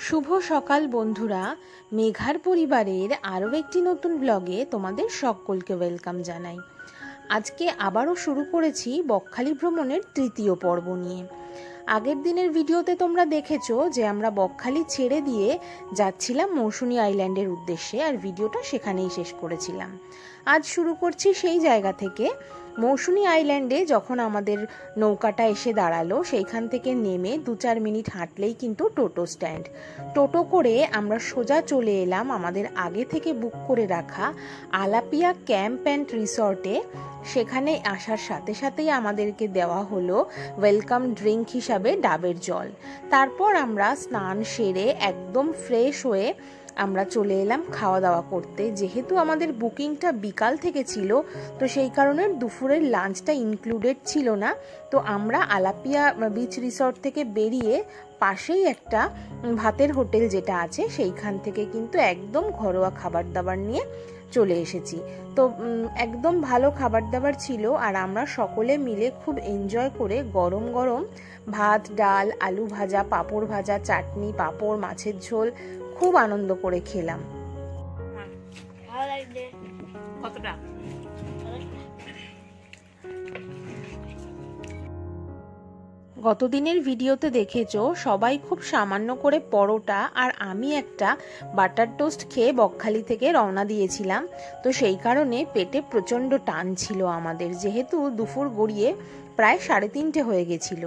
শুভ সকাল বন্ধুরা, মেঘার পরিবারের আরও একটি নতুন ব্লগে তোমাদের সকলকে ওয়েলকাম জানাই। আজকে আবারও শুরু করেছি বকখালি ভ্রমণের তৃতীয় পর্ব নিয়ে। আগের দিনের ভিডিওতে তোমরা দেখেছো যে আমরা বকখালি ছেড়ে দিয়ে যাচ্ছিলাম মৌসুনী আইল্যান্ডের উদ্দেশ্যে, আর ভিডিওটা সেখানেই শেষ করেছিলাম। আজ শুরু করছি সেই জায়গা থেকে। মৌসুনী আইল্যান্ডে যখন আমাদের নৌকাটা এসে দাঁড়ালো, সেইখান থেকে নেমে 2-4 মিনিট হাঁটলেই কিন্তু টোটো স্ট্যান্ড। টোটো করে আমরা সোজা চলে এলাম আমাদের আগে থেকে বুক করে রাখা আলাপিয়া ক্যাম্প অ্যান্ড রিসর্টে। সেখানে আসার সাথে সাথেই আমাদেরকে দেওয়া হলো ওয়েলকাম ড্রিঙ্ক হিসাবে ডাবের জল। তারপর আমরা স্নান সেরে একদম ফ্রেশ হয়ে আমরা চলে এলাম খাওয়া দাওয়া করতে। যেহেতু আমাদের বুকিংটা বিকাল থেকে ছিল, তো সেই কারণে দুপুরের লাঞ্চটা ইনক্লুডেড ছিল না। তো আমরা আলাপিয়া বিচ রিসর্ট থেকে বেরিয়ে পাশেই একটা ভাতের হোটেল যেটা আছে, সেইখান থেকে কিন্তু একদম ঘরোয়া খাবার দাবার নিয়ে চলে এসেছি। তো একদম ভালো খাবার দাবার ছিল, আর আমরা সকলে মিলে খুব এনজয় করে গরম গরম ভাত, ডাল, আলু ভাজা, পাঁপড় ভাজা, চাটনি, পাঁপড়, মাছের ঝোল খুব আনন্দ করে খেলাম। গতদিনের ভিডিওতে দেখেছো সবাই খুব সামান্য করে পরোটা আর আমি একটা বাটার টোস্ট খেয়ে বকখালি থেকে রওনা দিয়েছিলাম। তো সেই কারণে পেটে প্রচণ্ড টান ছিল আমাদের, যেহেতু দুপুর গড়িয়ে প্রায় 3:30 হয়ে গেছিল।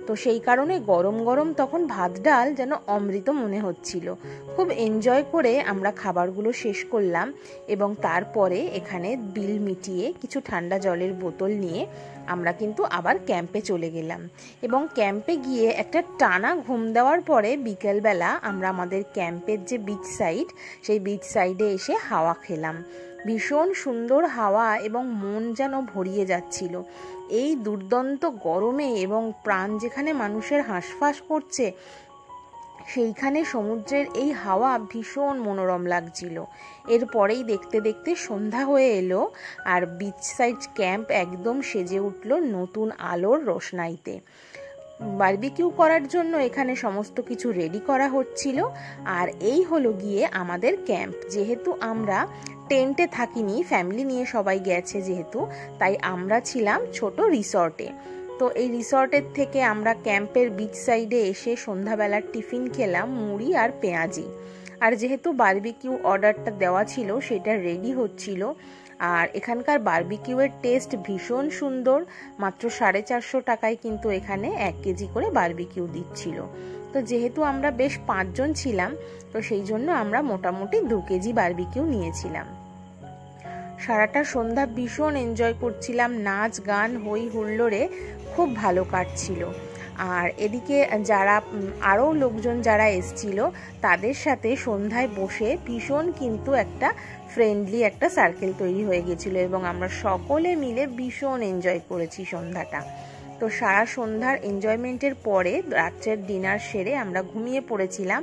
তো সেই কারণে গরম গরম তখন ভাত ডাল যেন অমৃত মনে হচ্ছিল। খুব এনজয় করে আমরা খাবারগুলো শেষ করলাম এবং তারপরে এখানে বিল মিটিয়ে কিছু ঠান্ডা জলের বোতল নিয়ে আমরা কিন্তু আবার ক্যাম্পে চলে গেলাম। এবং ক্যাম্পে গিয়ে একটা টানা ঘুম দেওয়ার পরে বিকেলবেলা আমরা আমাদের ক্যাম্পের যে বিচ সাইড, সেই বিচ সাইডে এসে হাওয়া খেলাম। ভীষণ সুন্দর হাওয়া এবং মন যেন ভরিয়ে যাচ্ছিল। এই দুর্দান্ত গরমে এবং প্রাণ যেখানে মানুষের হাঁসফাঁস করছে, সেইখানে সমুদ্রের এই হাওয়া ভীষণ মনোরম লাগছিল। এরপরেই দেখতে দেখতে সন্ধ্যা হয়ে এলো, আর বিচ সাইড ক্যাম্প একদম সেজে উঠল নতুন আলোর রোশনাইতে। বারবিকিউ করার জন্য এখানে সমস্ত কিছু রেডি করা হচ্ছিল। আর এই হলো গিয়ে আমাদের ক্যাম্প। যেহেতু আমরা টেন্টে থাকিনি, ফ্যামিলি নিয়ে সবাই গেছে যেহেতু, তাই আমরা ছিলাম ছোট রিসর্টে। তো এই রিসর্টের থেকে আমরা ক্যাম্পের বিচ সাইডে এসে সন্ধ্যাবেলার টিফিন খেলাম মুড়ি আর পেঁয়াজি। আর যেহেতু বারবিকিউ অর্ডারটা দেওয়া ছিল, সেটা রেডি হচ্ছিল। আর এখানকার বারবিকিউয়ের টেস্ট ভীষণ সুন্দর। মাত্র 450 টাকায় কিন্তু এখানে 1 কেজি করে বারবিকিউ দিচ্ছিল। তো যেহেতু আমরা বেশ 5 জন ছিলাম, তো সেই জন্য আমরা মোটামুটি 2 কেজি বারবিকিউ নিয়েছিলাম। সারাটা সন্ধ্যা ভীষণ এনজয় করছিলাম, নাচ গান হই হুল্লোড়ে খুব ভালো কাটছিল। আর এদিকে যারা আরও লোকজন যারা এসছিল, তাদের সাথে সন্ধ্যায় বসে ভীষণ কিন্তু একটা ফ্রেন্ডলি একটা সার্কেল তৈরি হয়ে গেছিলো এবং আমরা সকলে মিলে ভীষণ এনজয় করেছি সন্ধ্যাটা। তো সারা সন্ধ্যার এনজয়মেন্টের পরে রাত্রের ডিনার সেরে আমরা ঘুমিয়ে পড়েছিলাম।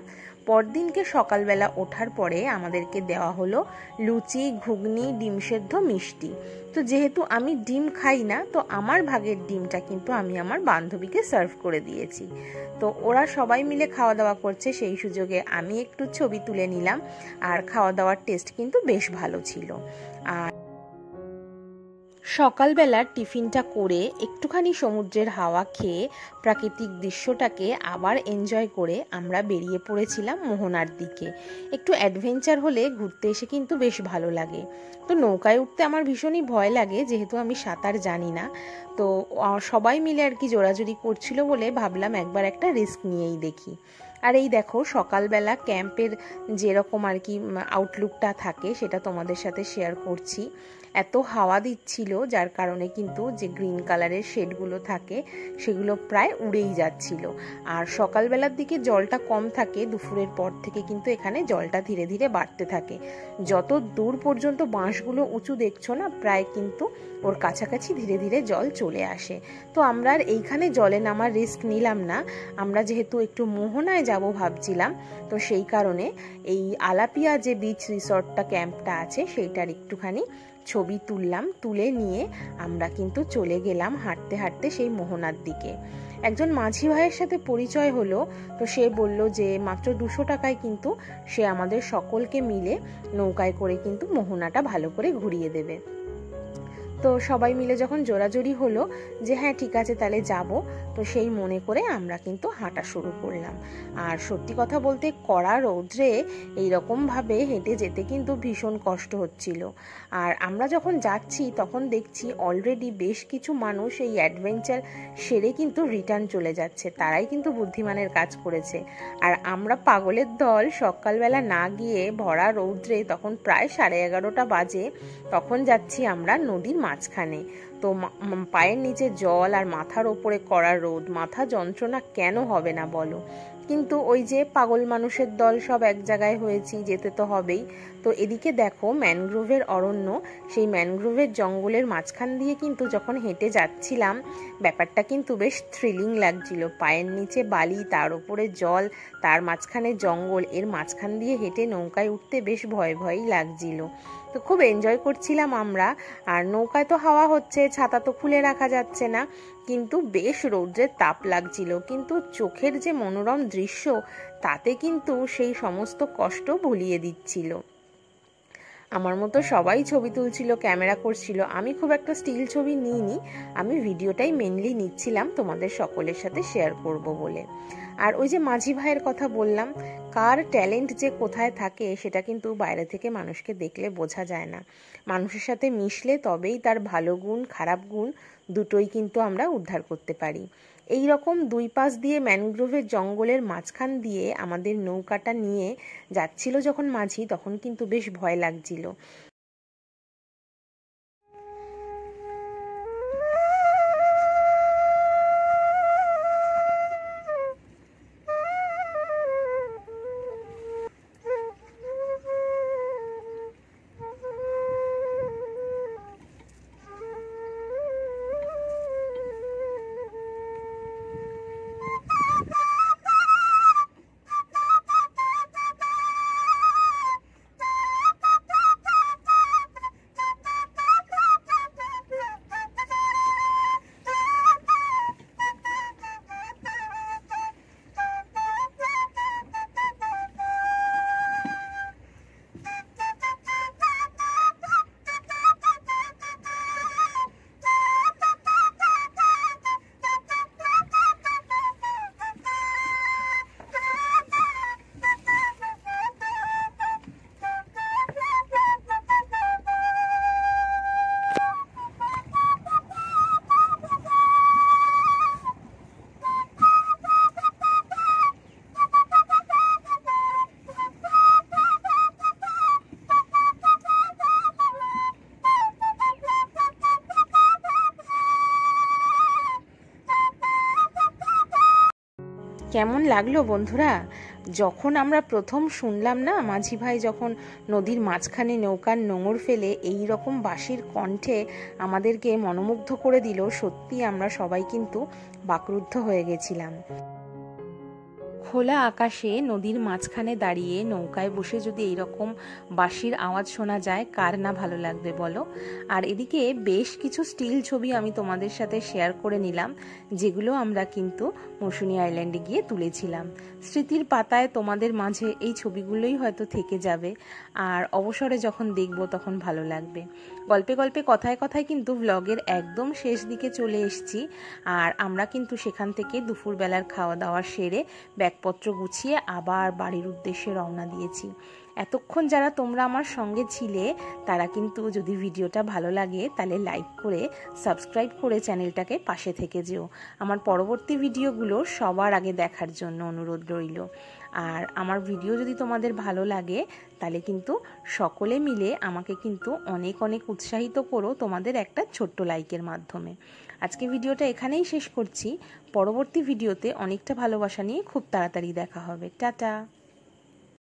পরদিনকে সকালবেলা ওঠার পরে আমাদেরকে দেওয়া হলো লুচি, ঘুগনি, ডিম সেদ্ধ, মিষ্টি। তো যেহেতু আমি ডিম খাই না, তো আমার ভাগের ডিমটা কিন্তু আমি আমার বান্ধবীকে সার্ভ করে দিয়েছি। তো ওরা সবাই মিলে খাওয়া দাওয়া করছে, সেই সুযোগে আমি একটু ছবি তুলে নিলাম। আর খাওয়া দাওয়ার টেস্ট কিন্তু বেশ ভালো ছিল। আর সকালবেলার টিফিনটা করে একটুখানি সমুদ্রের হাওয়া খেয়ে প্রাকৃতিক দৃশ্যটাকে আবার এনজয় করে আমরা বেরিয়ে পড়েছিলাম মোহনার দিকে। একটু অ্যাডভেঞ্চার হলে ঘুরতে এসে কিন্তু বেশ ভালো লাগে। তো নৌকায় উঠতে আমার ভীষণই ভয় লাগে, যেহেতু আমি সাঁতার জানি না। তো সবাই মিলে আর কি জোরাজুরি করছিল বলে ভাবলাম একবার একটা রিস্ক নিয়েই দেখি। আর এই দেখো সকালবেলা ক্যাম্পের যেরকম আর কি আউটলুকটা থাকে, সেটা তোমাদের সাথে শেয়ার করছি। এত হাওয়া দিচ্ছিল, যার কারণে কিন্তু যে গ্রিন কালারের শেডগুলো থাকে সেগুলো প্রায় উড়েই যাচ্ছিল। আর সকালবেলার দিকে জলটা কম থাকে, দুপুরের পর থেকে কিন্তু এখানে জলটা ধীরে ধীরে বাড়তে থাকে। যত দূর পর্যন্ত বাঁশগুলো উঁচু দেখছো না, প্রায় কিন্তু ওর কাছাকাছি ধীরে ধীরে জল চলে আসে। তো আমরা আর এইখানে জলে নামার রিস্ক নিলাম না। আমরা যেহেতু একটু মোহনায় যাব ভাবছিলাম, তো সেই কারণে এই আলাপিয়া যে বিচ রিসর্টটা ক্যাম্পটা আছে, সেইটার একটুখানি ছবি তুললাম। তুলে নিয়ে আমরা কিন্তু চলে গেলাম হাঁটতে হাঁটতে সেই মোহনার দিকে। একজন মাঝি ভাইয়ের সাথে পরিচয় হলো। তো সে বলল যে মাত্র 200 টাকায় কিন্তু সে আমাদের সকলকে মিলে নৌকায় করে কিন্তু মোহনাটা ভালো করে ঘুরিয়ে দেবে। তো সবাই মিলে যখন জোরাজোরি হলো যে হ্যাঁ ঠিক আছে তাহলে যাব, তো সেই মনে করে আমরা কিন্তু হাঁটা শুরু করলাম। আর সত্যি কথা বলতে কড়া রৌদ্রে এইরকমভাবে হেঁটে যেতে কিন্তু ভীষণ কষ্ট হচ্ছিল। আর আমরা যখন যাচ্ছি তখন দেখছি অলরেডি বেশ কিছু মানুষ এই অ্যাডভেঞ্চার সেরে কিন্তু রিটার্ন চলে যাচ্ছে, তারাই কিন্তু বুদ্ধিমানের কাজ করেছে। আর আমরা পাগলের দল সকালবেলা না গিয়ে ভরা রৌদ্রে, তখন প্রায় 11:30 বাজে, তখন যাচ্ছি আমরা নদীর মাঝখানে। তো পায়ের নিচে জল আর মাথার ওপরে কড়া রোদ, মাথা যন্ত্রণা কেন হবে না বলো? কিন্তু ওই যে পাগল মানুষের দল সব এক জায়গায় হয়েছি, যেতে তো হবেই। তো এদিকে দেখো ম্যানগ্রোভের অরণ্য, সেই ম্যানগ্রোভের জঙ্গলের মাঝখান দিয়ে কিন্তু যখন হেঁটে যাচ্ছিলাম, ব্যাপারটা কিন্তু বেশ থ্রিলিং লাগছিল। পায়ের নিচে বালি, তার উপরে জল, তার মাঝখানে জঙ্গল, এর মাঝখান দিয়ে হেঁটে নৌকায় উঠতে বেশ ভয় ভয়ই লাগছিল। তো খুব এনজয় করছিলাম আমরা। আর নৌকায় তো হাওয়া হচ্ছে, ছাতা তো খুলে রাখা যাচ্ছে না, কিন্তু বেশ রৌদ্রের তাপ লাগছিল, কিন্তু চোখের যে মনোরম দৃশ্য তাতে কিন্তু সেই সমস্ত কষ্ট ভুলিয়ে দিচ্ছিল। আমার মতো সবাই ছবি তুলছিল, ক্যামেরা করছিল। আমি খুব একটা স্টিল ছবি নিইনি, আমি ভিডিওটাই মেনলি নিচ্ছিলাম তোমাদের সকলের সাথে শেয়ার করব বলে। আর ওই যে মাঝি ভাইয়ের কথা বললাম, কার ট্যালেন্ট যে কোথায় থাকে সেটা কিন্তু বাইরে থেকে মানুষকে দেখলে বোঝা যায় না। মানুষের সাথে মিশলে তবেই তার ভালো গুণ খারাপ গুণ দুটোই কিন্তু আমরা উদ্ধার করতে পারি। এই রকম দুই পাশ দিয়ে ম্যানগ্রোভের জঙ্গলের মাঝখান দিয়ে আমাদের নৌকাটা নিয়ে যাচ্ছিল যখন মাঝি, তখন কিন্তু বেশ ভয় লাগছিল। কেমন লাগলো বন্ধুরা? যখন আমরা প্রথম শুনলাম না মাঝি ভাই যখন নদীর মাঝখানে নৌকার নোঙর ফেলে এই রকম বাঁশির কণ্ঠে আমাদেরকে মনোমুগ্ধ করে দিল, সত্যি আমরা সবাই কিন্তু বাকরুদ্ধ হয়ে গেছিলাম। খোলা আকাশে নদীর মাঝখানে দাঁড়িয়ে নৌকায় বসে যদি এইরকম বাঁশির আওয়াজ শোনা যায়, কার না ভালো লাগবে বলো? আর এদিকে বেশ কিছু স্টিল ছবি আমি তোমাদের সাথে শেয়ার করে নিলাম, যেগুলো আমরা কিন্তু মৌসুনী আইল্যান্ডে গিয়ে তুলেছিলাম। স্মৃতির পাতায় তোমাদের মাঝে এই ছবিগুলোই হয়তো থেকে যাবে, আর অবসরে যখন দেখবো তখন ভালো লাগবে। গল্পে গল্পে কথায় কথায় কিন্তু ব্লগের একদম শেষ দিকে চলে এসেছি। আর আমরা কিন্তু সেখান থেকে দুপুরবেলার খাওয়া দাওয়া সেরে ব্যাগপত্র গুছিয়ে আবার বাড়ির উদ্দেশ্যে রওনা দিয়েছি। এতক্ষণ যারা তোমরা আমার সঙ্গে ছিলে তারা কিন্তু যদি ভিডিওটা ভালো লাগে তাহলে লাইক করে সাবস্ক্রাইব করে চ্যানেলটাকে পাশে থেকে যেও। আমার পরবর্তী ভিডিওগুলো সবার আগে দেখার জন্য অনুরোধ রইল। আর আমার ভিডিও যদি তোমাদের ভালো লাগে তাহলে কিন্তু সকলে মিলে আমাকে কিন্তু অনেক অনেক উৎসাহিত করো তোমাদের একটা ছোট্ট লাইকের মাধ্যমে। আজকে ভিডিওটা এখানেই শেষ করছি। পরবর্তী ভিডিওতে অনেকটা ভালোবাসা নিয়ে খুব তাড়াতাড়ি দেখা হবে। টাটা।